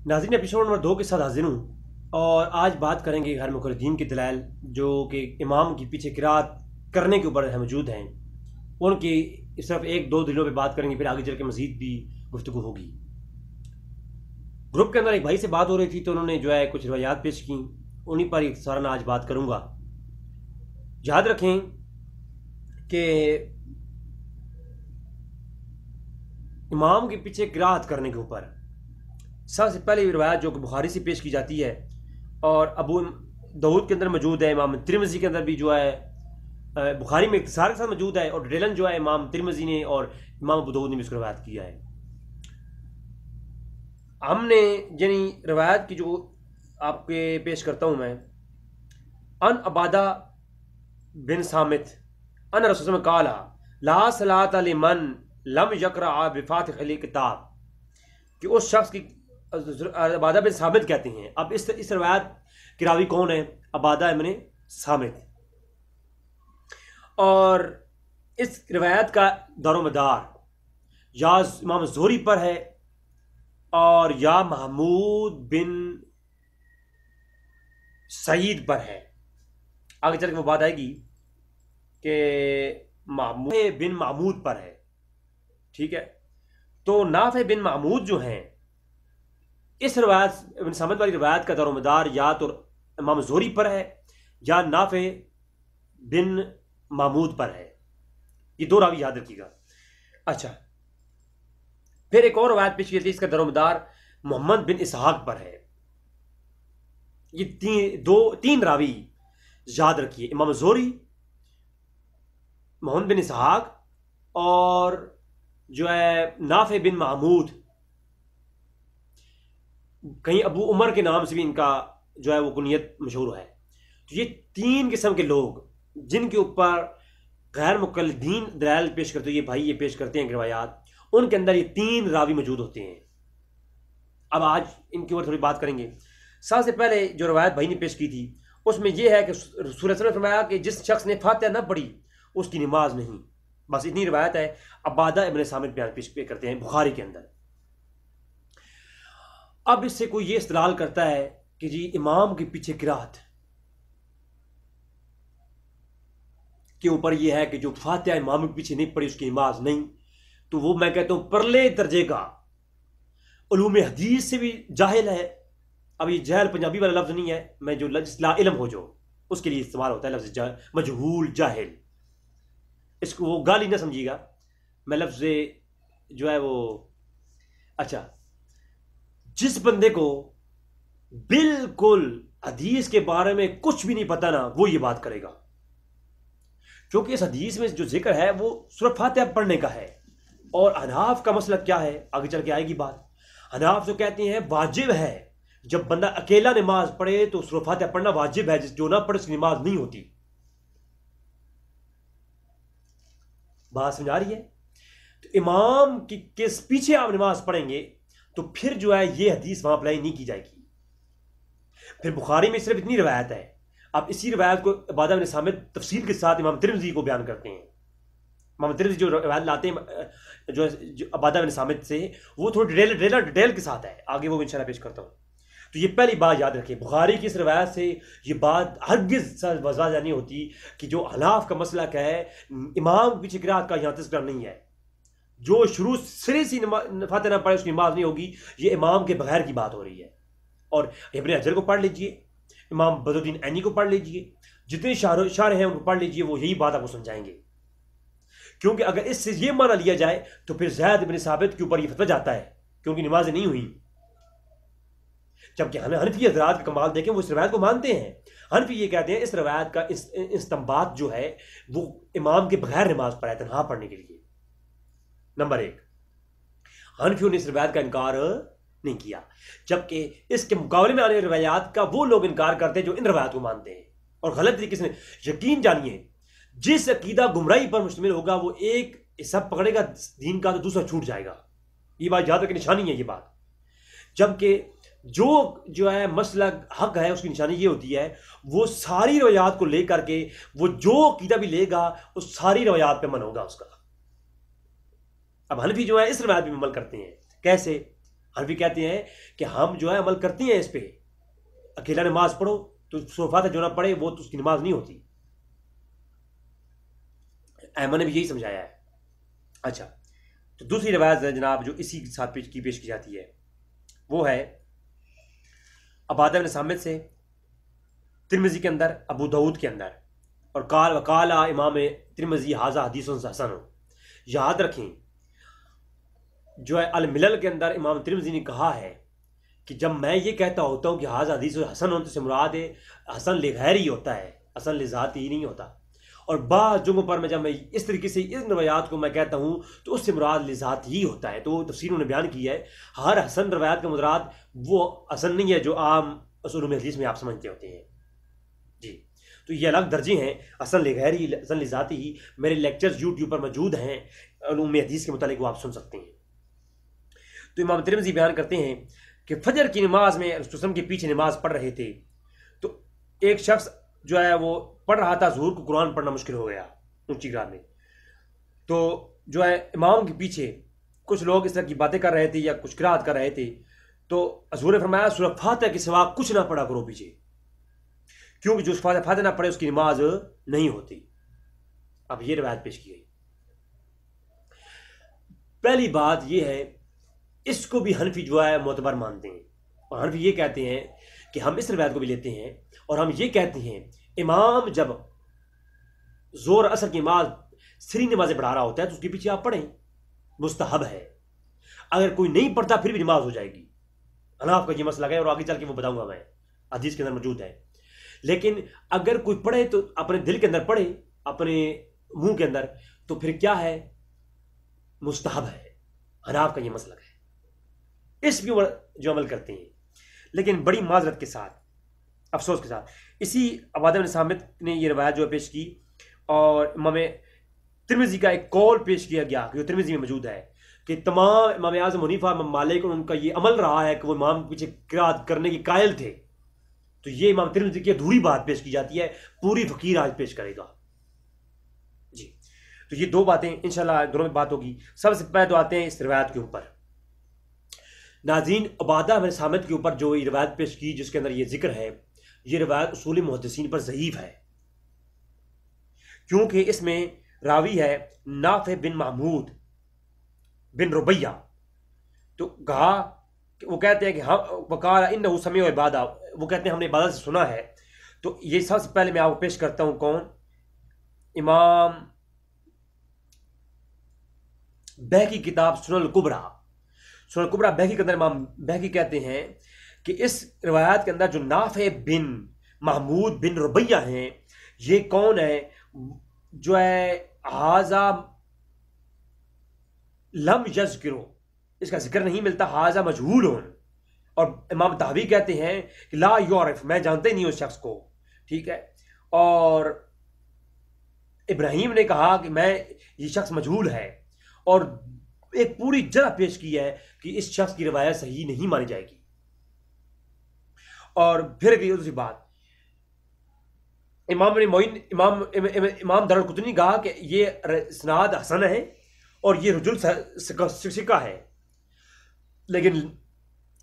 नाज़रीन, episode number 2 के साथ हाजिर हूँ और आज बात करेंगे घर मुखरदीन की दलाइल जो कि इमाम की पीछे किरात करने के ऊपर मौजूद हैं। उनकी सिर्फ एक दो दिनों पे बात करेंगे, फिर आगे चल के मज़ीद भी गुफ्तगू होगी। ग्रुप के अंदर एक भाई से बात हो रही थी तो उन्होंने जो है कुछ रवायात पेश की, उन्हीं पर इख्तिसारन आज बात करूँगा। याद रखें कि इमाम के पीछे किरात करने के ऊपर सबसे पहले रिवायत जो कि बुखारी से पेश की जाती है और अबू दाऊद के अंदर मौजूद है, इमाम तिरमिज़ी के अंदर भी जो है बुखारी में इख्तिसार के साथ मौजूद है, और डिटेलन जो है इमाम तिरमिज़ी ने और इमाम अबू दाऊद ने भी इसको रिवायत किया है। हमने यानी रिवायत की जो आपके पेश करता हूँ मैं, अन अबादा बिन सामित अन रसूल काला ला सलात लिमन लम यक़रा बिफ़ातिहिल किताब, कि उस शख्स की अबादा बिन सामित कहते हैं। अब इस रवायत की रावी कौन है? अबादा इब्न सामित। और इस रवायत का दारोमदार या इमाम ज़ोहरी पर है और या महमूद बिन सईद पर है। आगे चल के वो बात आएगी कि महमूद बिन महमूद पर है, ठीक है। तो नाफे बिन महमूद जो हैं, इस रवायत इब्न सामित वाली रवायत का दारोमदार या तो इमाम ज़ोहरी पर है या नाफे बिन महमूद पर है। ये दो रावी याद रखिएगा। अच्छा, फिर एक और रवायत पेश की जाती है, इसका दारोमदार मोहम्मद बिन इसहाक पर है। ये तीन रावी याद रखिए, इमाम ज़ोहरी, मोहम्मद बिन इसहाक और जो है नाफे बिन महमूद, कहीं अबू उमर के नाम से भी इनका जो है वो कुनियत मशहूर है। तो ये तीन किस्म के लोग जिनके ऊपर गैर मुक़ल्लिदीन दलाइल पेश करते हैं, ये भाई ये पेश करते हैं रिवायात, उनके अंदर ये तीन रावी मौजूद होते हैं। अब आज इनके ऊपर थोड़ी बात करेंगे। सबसे पहले जो रवायत भाई ने पेश की थी उसमें यह है कि रसूल ने फरमाया कि जिस शख्स ने फातिहा न पढ़ी उसकी नमाज नहीं। बस इतनी रवायत है। अबादा इब्न सामित बयान पेश करते हैं बुखारी के अंदर। अब इससे कोई ये इस्तेलाल करता है कि जी इमाम के पीछे किरात के ऊपर यह है कि जो फातिहा इमाम के पीछे नहीं पढ़ी उसकी नमाज नहीं, तो वो मैं कहता हूं परले दर्जे का उलूम हदीस से भी जाहिल है। अब ये जहल पंजाबी वाला लफ्ज नहीं है, मैं जो ला इल्म हो जो उसके लिए इस्तेमाल होता है लफ्ज मजहूल जाहिल। इसको वो गाली ना समझिएगा, मैं लफ्ज जो है वो, अच्छा, जिस बंदे को बिल्कुल हदीस के बारे में कुछ भी नहीं पता ना, वो ये बात करेगा, क्योंकि इस हदीस में जो जिक्र है वो सूरह फातिहा पढ़ने का है। और हनाफ का मसला क्या है, आगे चल के आएगी बात। हनाफ जो कहते हैं वाजिब है, जब बंदा अकेला नमाज पढ़े तो सूरह फातिहा पढ़ना वाजिब है, जो ना पढ़े उसकी नमाज नहीं होती। बात समझ आ रही है? तो इमाम की किस पीछे आप नमाज पढ़ेंगे तो फिर जो है ये हदीस वहां अप्लाई नहीं की जाएगी। फिर बुखारी में सिर्फ इतनी रवायत है। अब इसी रवायत को अबादा बिन सामित तफसील के साथ इमाम तिरमिज़ी को बयान करते हैं। इमाम तिरमिज़ी जो रवायत लाते हैं जो अबादा बिन सामित से, वो थोड़ी डिटेल के साथ है। आगे वो इंशाल्लाह पेश करता हूँ। तो ये पहली बात याद रखें, बुखारी की इस रवायत से ये बात हरगिज़ वाज़ेह नहीं होती कि जो हनाफ का मसला क्या है, इमाम पीछे किरात का यहाँ तज़किरा नहीं है। जो शुरू सिरे से फातिहा ना पढ़े उसकी नमाज नहीं होगी, ये इमाम के बगैर की बात हो रही है। और इब्न हजर को पढ़ लीजिए, इमाम बदरुद्दीन ऐनी को पढ़ लीजिए, जितने शारे हैं उनको पढ़ लीजिए, वो यही बात आपको समझाएंगे। क्योंकि अगर इससे ये माना लिया जाए तो फिर ज़ैद इब्न साबित के ऊपर ये फतवा जाता है कि उनकी नमाज नहीं हुई। जबकि हनफी हज़रात का कमाल देखें, वो इस रवायत को मानते हैं। हनफी ये कहते हैं इस रवायत का इस्तिंबात जो है वो इमाम के बगैर नमाज पढ़ाए तनहा पढ़ने के लिए। नंबर एक, हनफियों ने इस रवायत का इनकार नहीं किया, जबकि इसके मुकाबले में आने वाली रवायात का वो लोग इनकार करते हैं जो इन रवायात को मानते हैं और गलत तरीके से। यकीन जानिए, जिस अकीदा गुमराही पर मुश्तमिल होगा वो एक हिस्सा पकड़ेगा दीन का तो दूसरा छूट जाएगा। ये बात याद रखने की निशानी है ये बात। जबकि जो है मसला हक है, उसकी निशानी ये होती है वो सारी रवायात को लेकर के वो जो अकीदा भी लेगा उस सारी रवायात पे मन होगा उसका। अब हनफी जो है इस रवायत पे अमल करते हैं। कैसे? हनफी कहते हैं कि हम जो है अमल करते हैं इस पे, अकेला नमाज पढ़ो तो सोफा जो ना पढ़े वो तो उसकी नमाज नहीं होती। अहमद ने भी यही समझाया है। अच्छा, तो दूसरी रिवायत है जनाब जो इसी के साथ पेश की जाती है, वो है अबादा बिन सामित से, तिरमिजी के अंदर, अबू दाऊद के अंदर, और काला इमाम तिरमिजी हाजा हदीस हसन हो। याद रखें जो है अल मिलल के अंदर इमाम तिरमिजी ने कहा है कि जब मैं ये कहता होता हूँ कि हाजा हदीस हसन हो, तो मुराद है हसन लिगैर ही होता है, हसन लिजात ही नहीं होता। और बाज़ जगहों पर मैं जब मैं इस तरीके से इन रवायात को मैं कहता हूँ तो उससे मुराद लिजात ही होता है। तो तफसीरों ने बयान किया है हर हसन रवायात का मुराद वो हसन नहीं है जो आम उसूल हदीस में आप समझते होते हैं जी। तो ये अलग दर्जे हैं, हसन लिगैरी, हसन लिजाती ही। मेरे लेक्चर्स यूट्यूब पर मौजूद हैं, उलूम हदीस के मुतालिक वो आप सुन सकते हैं। तो इमाम तिरमिज़ी बयान करते हैं कि फजर की नमाज में रसूल के पीछे नमाज पढ़ रहे थे, तो एक शख्स जो है वो पढ़ रहा था, ज़ुहर को कुरान पढ़ना मुश्किल हो गया ऊंची रात में, तो जो है इमाम के पीछे कुछ लोग इस तरह की बातें कर रहे थे या कुछ किरात कर रहे थे, तो हज़ूर ने फरमाया सूरह फातिहा के सिवा कुछ ना पढ़ा करो पीछे, क्योंकि जो फातिहा ना पढ़े उसकी नमाज नहीं होती। अब ये रिवायत पेश की गई। पहली बात यह है, इसको भी हनफी जो है मोतबर मानते हैं, और हनफी ये कहते हैं कि हम इस रिवायत को भी लेते हैं और हम ये कहते हैं इमाम जब जोर असर की नमाज सिरी नमाजें पढ़ा रहा होता है तो उसके पीछे आप पढ़ें, मुस्तहब है। अगर कोई नहीं पढ़ता फिर भी नमाज हो जाएगी। हनाफ का ये मसला है और आगे चल के वो बताऊंगा मैं, हदीस के अंदर मौजूद है। लेकिन अगर कोई पढ़े तो अपने दिल के अंदर पढ़े, अपने मुंह के अंदर, तो फिर क्या है, मुस्तहब है। हनाफ का ये मसला है, इस भी जो अमल करते हैं। लेकिन बड़ी माजरत के साथ, अफसोस के साथ, इसी अबादा बिन सामित ने ये रवायत जो पेश की और इमाम तिरमिज़ी का एक कौल पेश किया गया जो तिरमिज़ी में मौजूद है कि तमाम इमाम आज़म हनीफा, इमाम मालिक, उनका ये अमल रहा है कि वो इमाम पीछे किरात करने की कायल थे। तो ये इमाम तिरमिज़ी की अधूरी बात पेश की जाती है, पूरी फकीर आज पेश करेगा जी। तो ये दो बातें इंशाल्लाह दोनों में बात होगी। सबसे पहले तो आते हैं इस रिवायत के ऊपर। नाज़रीन, अबादा बिन सामित के ऊपर जो ये रिवायत पेश की जिसके अंदर ये जिक्र है, ये रिवायत उसूल मुहद्दिसीन पर ज़ईफ़ है, क्योंकि इसमें रावी है नाफे बिन महमूद बिन रुबैया। तो कहा, वो कहते हैं कि हम वकाल इन्नहु समीउ इबादा, वो कहते हैं हमने इबादत से सुना है। तो ये सबसे पहले मैं आपको पेश करता हूं, कौन, इमाम बैकी किताब सुनल कुबरा, सुनल कुबरा बैकी के अंदर इमाम बैकी कहते हैं कि इस रिवायत के अंदर जो नाफे बिन महमूद बिन रुबैया हैं, ये कौन है, जो है हाजा लम यज़किरो, इसका जिक्र नहीं मिलता, हाजा मजहूल होन। और इमाम तहावी कहते हैं कि ला युरिफ, मैं जानते नहीं उस शख्स को, ठीक है। और इब्राहिम ने कहा कि मैं, ये शख्स मजहूल है, और एक पूरी जगह पेश की है कि इस शख्स की रिवायत सही नहीं मानी जाएगी। और फिर भी दूसरी बात, इमाम ने मोइन इमाम दरुलकुतनी कहा कि ये इस्नाद हसन है और ये रुजुल सिक्का है, लेकिन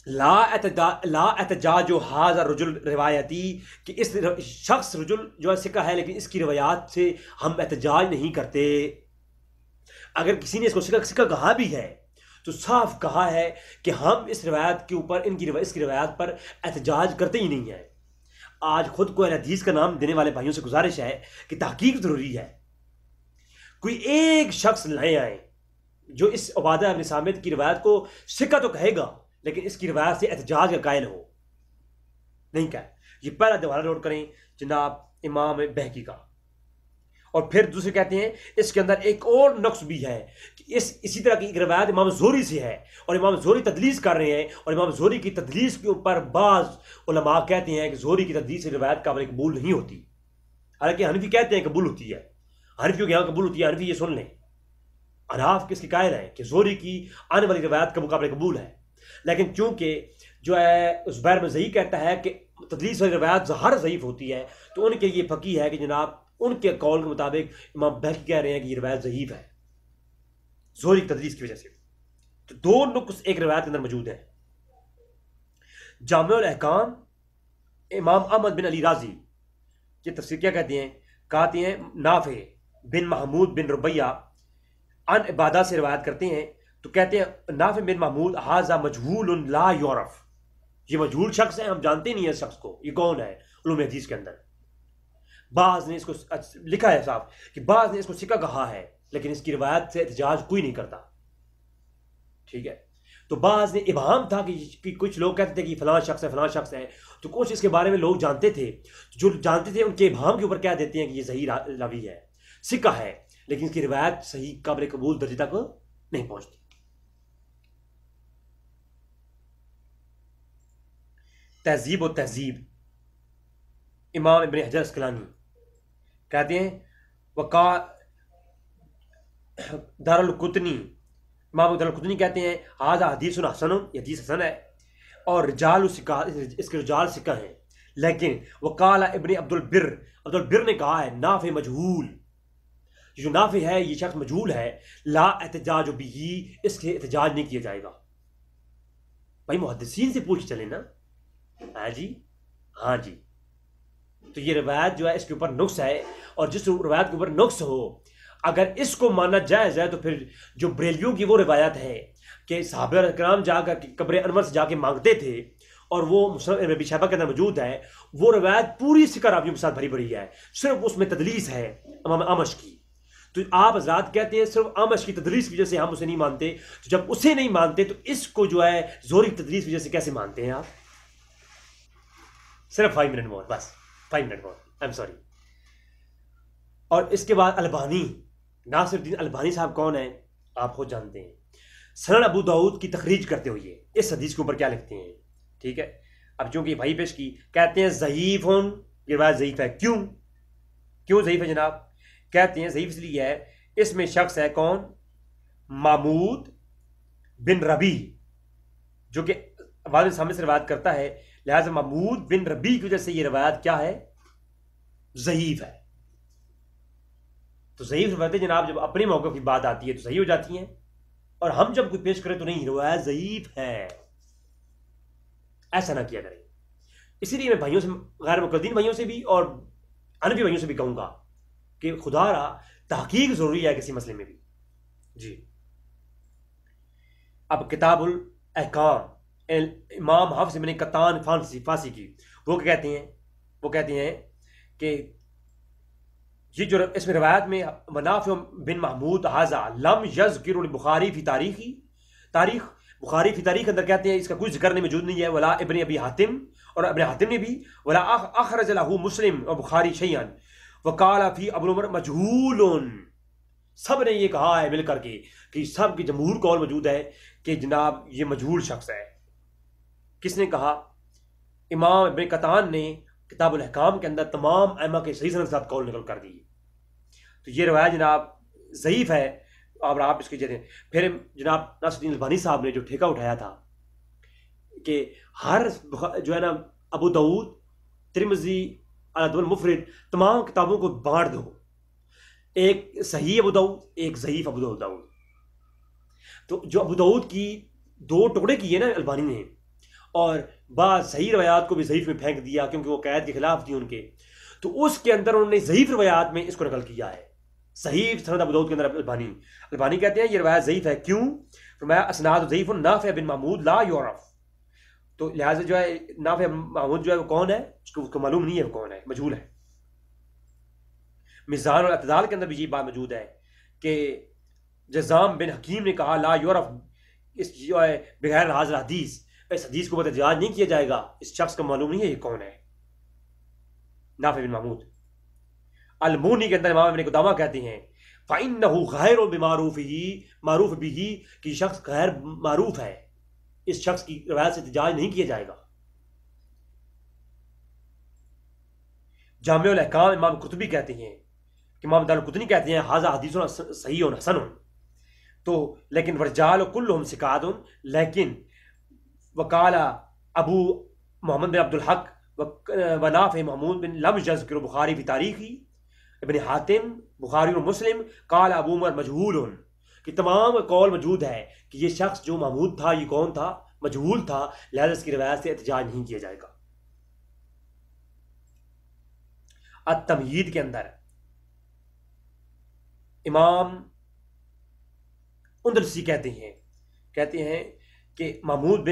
ला एतजाज हाज़ा रुजुल रिवायती, कि इस शख्स रुजुल जो है सिक्का है लेकिन इसकी रिवायात से हम एतजाज नहीं करते। अगर किसी ने इसको सिक्का कहा भी है तो साफ कहा है कि हम इस रिवायत के ऊपर इसकी रिवायत पर एहतजाज करते ही नहीं है। आज खुद को हदीस का नाम देने वाले भाइयों से गुजारिश है कि तहकीक जरूरी है। कोई एक शख्स लाए आए जो इस उबादा इब्न सामित की रिवायत को सिक्का तो कहेगा लेकिन इसकी रिवायत से एहतजाज का कायल हो, नहीं कहे। ये पहला दवारा नोट करें जनाब इमाम बहकी का। और फिर दूसरे कहते हैं इसके अंदर एक और नक्स भी है कि इसी तरह की एक रिवायत इमाम ज़ोहरी से है और इमाम ज़ोहरी तदलीस कर रहे हैं, और इमाम ज़ोहरी की तदलीस के ऊपर बाज़ उलमा कहते हैं कि ज़ोहरी की तदलीस रिवायत काबिल कबूल नहीं होती। हालांकि हनफी कहते हैं कबूल होती है, हनफियों के यहाँ कबूल होती है। हनफी ये सुन लें, अनाफ किसकी कायल है कि ज़ोहरी की आने वाली रिवायत का मुकाबले कबूल है। लेकिन चूंकि जो है उस बैर में ज़ही कहता है कि तदलीस वाली रिवायत हर ज़ईफ़ होती है, तो उनके ये फ़की है कि जनाब उनके कौल के मुताबिक इमाम बहकी कह रहे हैं कि ये रिवायत ज़ईफ़ है ज़ोहरी तदलीस की वजह से। तो दो नुक्स एक रिवायत के अंदर मौजूद है। जामिउल अहकाम इमाम अहमद बिन अली राजी की तफसीर क्या कहते हैं नाफे बिन महमूद बिन रुबैया अन इबादा से रिवायत करते हैं, तो कहते हैं नाफे बिन महमूद हाजा मजहूल ला यूरफ, ये मजहूल शख्स है, हम जानते नहीं है शख्स को ये कौन है। उलूम हदीस के अंदर बाज ने इसको लिखा है साहब कि बाज ने इसको सिक्का कहा है, लेकिन इसकी रिवायत से एहतजाज कोई नहीं करता। ठीक है, तो बाज ने इबाहम था कि कुछ लोग कहते थे कि फलां शख्स है फलां शख्स है, तो कुछ इसके बारे में लोग जानते थे, जो जानते थे उनके इबाहम के ऊपर क्या देते हैं कि ये सही रावी है, सिक्का है, लेकिन इसकी रिवायत सही काबिल कबूल दर्जे तक नहीं पहुंचती। तहजीब और तहजीब इमाम इब्न हजर अस्कलानी कहते हैं वका दारुल कुतनी, इमाम दारुल कुतनी कहते हैं हाजा हदीस हसन, ये हदीस हसन है, और रिजाल इसके रिजाल सिक्का हैं, लेकिन वकाला इब्न अब्दुल बिर ने कहा है नाफे मजहूल, जो नाफे है ये शख्स मजहूल है, ला एहतजाज बिही, इसके एहतजाज नहीं किया जाएगा। भाई मुहद्दिसीन से पूछ चले ना। हाँ जी, हाँ जी, तो ये रिवायत जो है इसके ऊपर नुक्स है, और जिस रिवायत के ऊपर नुक्स हो अगर इसको मानना जायज़ है, तो फिर जो बरेलियों की वो रिवायत है कि सहाबा किराम जाकर कब्र अनवर से जाके मांगते थे, और वो मुसनद अबी शैबा के अंदर मौजूद है, वो रिवायत पूरी सिक्का रावियों के साथ भरी पड़ी है, सिर्फ उसमें तदलीस है इमाम आमश की। तो आप हज़रात कहते हैं सिर्फ आमश की तदलीस की वजह से हम उसे नहीं मानते, तो जब उसे नहीं मानते तो इसको जो है जोरी तदलीस की वजह से कैसे मानते हैं आप? सिर्फ 5 मिनट मोर, बस 5 minute more, I am sorry. और इसके बाद अलबानी, नासिरुद्दीन अलबानी साहब कौन है आप खुद जानते हैं। सनन अबू दाऊद की तखरीज करते हुए इस हदीस के ऊपर क्या लिखते हैं, ठीक है। अब चूंकि भाई पेश की, कहते हैं ज़ईफ होन, ये बात ज़ईफ है, क्यों ज़ईफ है जनाब? कहते हैं ज़ईफ इसलिए है इसमें शख्स है कौन, महमूद बिन रबी, जो कि वालिद सामने से रिवायत करता है, लिहाजा महमूद बिन रबी की वजह से ये रिवायत क्या है, ज़ईफ है। तो ज़ईफ रिवायतें जनाब जब अपने मौक़िफ़ की बात आती है तो सही हो जाती हैं, और हम जब कोई पेश करें तो नहीं, रिवायत ज़ईफ है, ऐसा ना किया करें। इसीलिए मैं भाइयों से, गैर मुक़ल्लिदीन भाइयों से भी और हनफी भाइयों से भी कहूँगा कि खुदारा तहकीक ज़रूरी है किसी मसले में भी जी। अब किताबुल अहकाम इमाम हाफ़िज़ इब्न कत्तान फासी की, वो क्या कहते हैं? वो कहते हैं कि ये जो इसमें रिवायत में मनाफ़ि बिन महमूद हाजा लम यज़किरुल बुखारी फ़ी तारीख़ बुखारी फ़ी तारीख़ अंदर कहते हैं इसका कोई जिक्र नहीं, मौजूद नहीं है। वला इब्न अबी हातिम, और इब्न हातिम ने भी, वला अखरज लहू मुस्लिम और बुखारी शैयन वकाला फ़ी अबू उमर मजहूलुन, सब ने ये कहा है मिलकर के कि सब की जमहूर कौल मौजूद है कि जनाब ये मजहूल शख्स है। किसने कहा? इमाम इब्न कत्तान ने किताबुल अहकाम के अंदर तमाम अइम्मा के सही सनद के साथ कौल निकल कर दी। तो ये रवायत जनाब ज़ईफ़ है, और आप इसकी जगह फिर जनाब नासिरुद्दीन अलबानी साहब ने जो ठेका उठाया था कि हर जो है ना अबू दाऊद, तिरमिज़ी, अदबुल मुफ़रिद, तमाम किताबों को बांट दो, एक सही अबू दाऊद, एक ज़ईफ़ अबू दाऊद। तो जो अबू दाऊद की 2 टुकड़े किए ना अलबानी ने, और बाद सही रवायात को भी ज़ईफ़ में फेंक दिया क्योंकि वो कैद के खिलाफ थी उनके, तो उसके अंदर उन्होंने ज़ईफ़ रवायात में इसको नकल किया है। सही सनद अबू दाऊद के अंदर अलबानी कहते हैं ये रवायत ज़ईफ़ है, क्यों? फरमाया असनाद ज़ईफ़ुन नाफ़े बिन महमूद ला यूरफ, तो लिहाजा जो है नाफ़े महमूद जो है वो कौन है, उसको मालूम नहीं है वो कौन है, मजहूल है। मिज़ान और अतदाल के अंदर भी ये बात मौजूद है कि जज़ाम बिन हकीम ने कहा ला यूरफ, इस जो है बगैर हाज़िर हदीस, इस हदीस को एहतजाज नहीं किया जाएगा, इस शख्स को मालूम नहीं है ये कौन है, नाफ़े बिन महमूद। अल-मुनी के अंदर इमाम इब्न कुदामा कहते हैं फ़इन्नहु गैर मारूफ बिही, कि शख्स गैर मारूफ है, इस शख्स की रिवायत से एहतजाज नहीं किया जाएगा। जामिउल अहकाम इमाम कुतुबी कहते हैं कि इमाम दारुल कुतनी कहते हैं हाज़ा हदीसुन सहीहुन हसनुन, तो लेकिन वरजाल कुल्लुहुम सिकातुन, लेकिन वकाला अबू मोहम्मद बिन अब्दुल हक व नाफ़े महमूद बिन लम यज़किर बुखारी फ़ी तारीख़ी, इब्न हातिम, बुखारी और मुस्लिम, काल अबू उमर मजहूलुन, कि तमाम कौल मौजूद है कि ये शख्स जो महमूद था ये कौन था, मजहूल था, लिहाजा इसकी रिवायत से एहतजाज नहीं किया जाएगा। अत-तमहीद के अंदर इमाम उंदलसी कहते हैं कि महमूद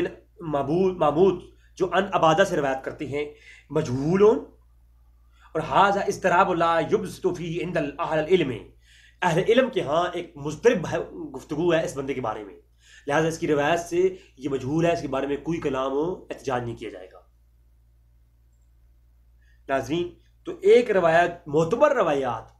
जो अन अबादा से रवायत करते हैं मजहूलों और हाजा इस्तराब ला युब्सतु फी इंदल अहल इल्म, अहल इल्म के यहाँ एक मुस्तरिब गुफ्तगू है इस बंदे के बारे में, लिहाजा इसकी रवायत से ये मजहूल है, इसके बारे में कोई कलाम एहतजाज नहीं किया जाएगा। नाज़रीन, तो एक रवायत मोतबर रवायात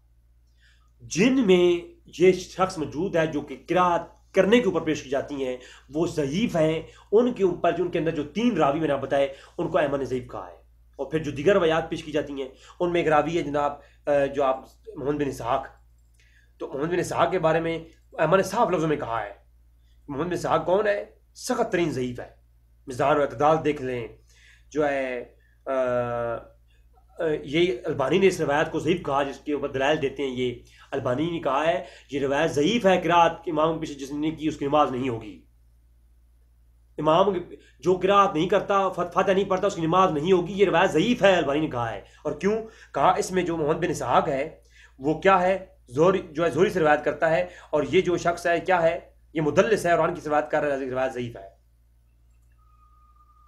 जिनमें ये शख्स मौजूद है जो कि किरात करने के ऊपर पेश की जाती हैं वो ज़ईफ़ हैं, उनके ऊपर जो उनके अंदर जो 3 रावी मैंने बताए उनको अहमद ने ज़ईफ़ कहा है। और फिर जो दीगर रवायात पेश की जाती हैं उनमें एक रावी है जनाब जो आप मोहम्मद बिन इसहाक़, तो मोहम्मद बिन इसहाक़ के बारे में अहमद ने साफ लफ्ज़ों में कहा है। मोहम्मद बिन इसहाक़ कौन है? सख्त तरीन ज़ईफ़ है। मिज़ान और अतदाल देख लें, जो है ये अल्बानी ने इस रवायत को ज़ईफ़ कहा, जिसके ऊपर दलाइल देते हैं ये अल्बानी ने कहा है ये रवायत ज़ईफ़ है, किरात इमाम के पीछे जिसने की उसकी नमाज नहीं होगी। इमाम जो किरात नहीं करता, फातिहा नहीं पढ़ता, उसकी नमाज नहीं होगी, ये रवायत ज़ईफ़ है, अल्बानी ने कहा है। और क्यों कहा? इसमें जो मोहम्मद बिन इसहाक़ है वो क्या है, ज़ोहरी से रवायत करता है, और ये जो शख्स है क्या है, ये मुदल्लिस है और की रवायत कर रहा है, रवायत ज़ईफ़ है।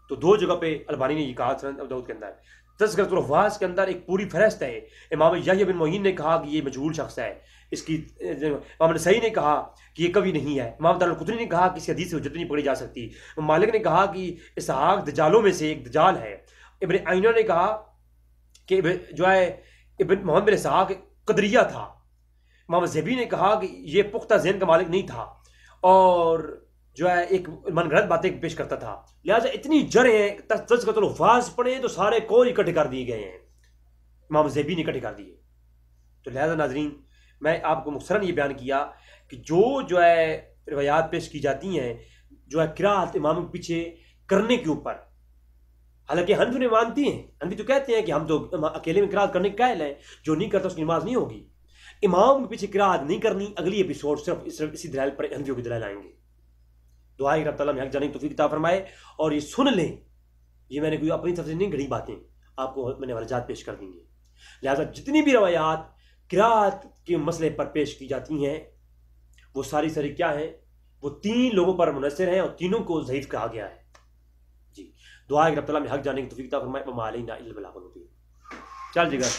तो 2 जगह पे अल्बानी ने ये कहा सनद अबू दाऊद के अंदर। तज़किरतुल हुफ़्फ़ाज़ के अंदर एक पूरी फहरिस्त है। इमाम यहया बिन मुईन ने कहा कि ये मजहूल शख्स है, इसकी इमाम नसई ने कहा कि ये कभी नहीं है, इमाम दारुल-कुतनी ने कहा कि इस हदीस से हुज्जत नहीं पकड़ी जा सकती, मालिक ने कहा कि इसहाक़ दजालों में से एक दजाल है, इब्न आइना ने कहा कि जो है इब्न मोहम्मद बिन इसहाक़ कदरिया था, इमाम ज़हबी ने कहा कि ये पुख्ता ज़हन का मालिक नहीं था और जो है एक मनगढ़ंत बातें पेश करता था। लिहाजा इतनी जड़ें हैं, तज़किरतुल हुफ़्फ़ाज़ पढ़े तो सारे कौल इकट्ठे कर दिए गए हैं, इमाम ज़हबी ने इकट्ठे कर दिए। तो लिहाजा नाज़रीन, मैं आपको मुख्तसरन ये बयान किया कि जो है रिवायात पेश की जाती हैं जो है किरात इमाम के पीछे करने के ऊपर, हालांकि हनफी ने मानती हैं, हनफी तो कहते हैं कि हम तो अकेले में किरात करने के कायल हैं, जो नहीं करता उसकी नमाज नहीं होगी। इमाम के पीछे किरात नहीं करनी, अगली एपिसोड सिर्फ इसी दलाइल पर हनफियों की दलाइल आएंगे। दुआ है कि रब तआला हमें हक जाने की तौफीक अता फरमाए। और ये सुन लें, ये मैंने कोई अपनी तरफ से नहीं घड़ी बातें, आपको मैंने वजाहत पेश कर देंगे। लिहाजा जितनी भी रवायात किरात के मसले पर पेश की जाती हैं वो सारी क्या हैं, वो 3 लोगों पर मुनहसर हैं और तीनों को ज़ईफ़ कहा गया है। जी, दुआ है कि रब तआला हमें हक जाने की तौफीक अता फरमाए। व मा अलैना इल्लल बलागुल मुबीन। चल जिगर।